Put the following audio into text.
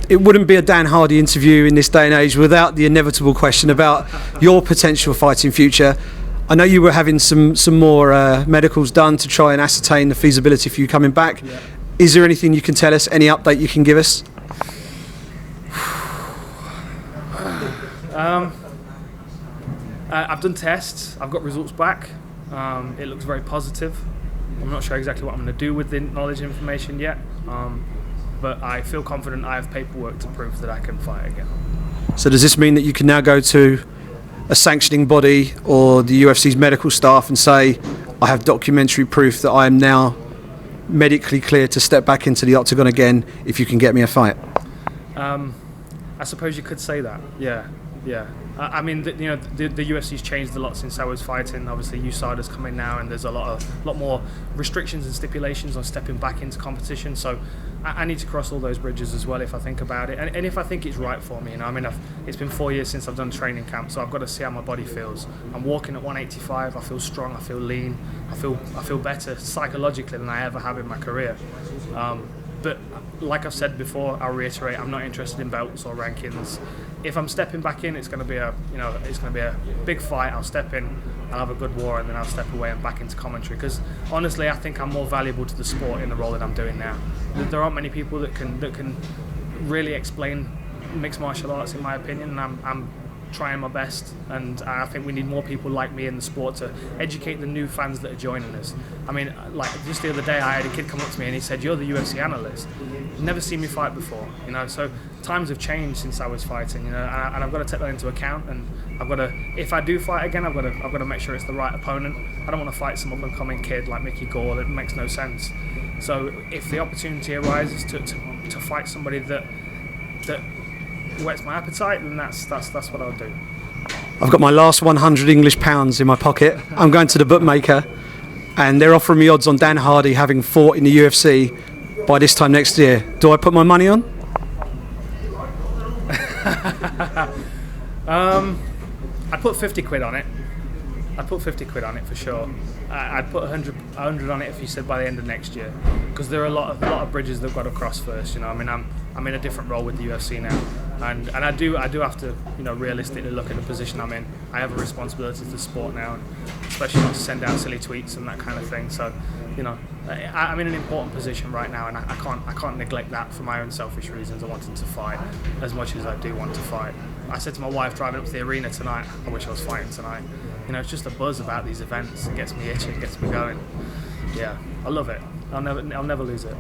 it wouldn't be a Dan Hardy interview in this day and age without the inevitable question about your potential fighting future. I know you were having some more medicals done to try and ascertain the feasibility for you coming back. Yeah. Is there anything you can tell us? Any update you can give us? I've done tests. I've got results back. It looks very positive. I'm not sure exactly what I'm going to do with the knowledge and information yet, but I feel confident I have paperwork to prove that I can fight again. So does this mean that you can now go to a sanctioning body or the UFC's medical staff and say, I have documentary proof that I am now medically clear to step back into the octagon again if you can get me a fight? I suppose you could say that. Yeah. I mean, the UFC's changed a lot since I was fighting. Obviously, USADA's coming now, and there's a lot more restrictions and stipulations on stepping back into competition. So I need to cross all those bridges as well if I think about it, and if I think it's right for me. I mean, it's been 4 years since I've done training camp, so I've got to see how my body feels. I'm walking at 185. I feel strong. I feel lean. I feel better psychologically than I ever have in my career. But like I've said before, I'll reiterate, I'm not interested in belts or rankings. If I'm stepping back in, it's going to be a big fight. I'll step in, I'll have a good war, and then I'll step away and back into commentary. Because honestly, I think I'm more valuable to the sport in the role that I'm doing now. There aren't many people that can really explain mixed martial arts, in my opinion. And I'm trying my best, and I think we need more people like me in the sport to educate the new fans that are joining us. I mean, like just the other day, I had a kid come up to me and he said, "You're the UFC analyst. You've never seen me fight before." So times have changed since I was fighting, and I've got to take that into account. And I've got to, if I do fight again, I've got to make sure it's the right opponent. I don't want to fight some up and coming kid like Mickey Gall. It makes no sense. So if the opportunity arises to fight somebody that whets my appetite, then that's what I'll do. I've got my last 100 English pounds in my pocket. I'm going to the bookmaker, and they're offering me odds on Dan Hardy having fought in the UFC by this time next year. Do I put my money on? I'd put 50 quid on it. I'd put 50 quid on it for sure. I'd put 100 on it if you said by the end of next year, because there are a lot of bridges that have got to cross first. I mean, I'm in a different role with the UFC now, and I do have to realistically look at the position I'm in. I have a responsibility to the sport now, and especially not to send out silly tweets and that kind of thing. So, I'm in an important position right now, and I can't neglect that for my own selfish reasons. I wanted to fight as much as I do want to fight. I said to my wife driving up to the arena tonight, I wish I was fighting tonight. It's just a buzz about these events. It gets me itching, it gets me going. Yeah, I love it. I'll never lose it.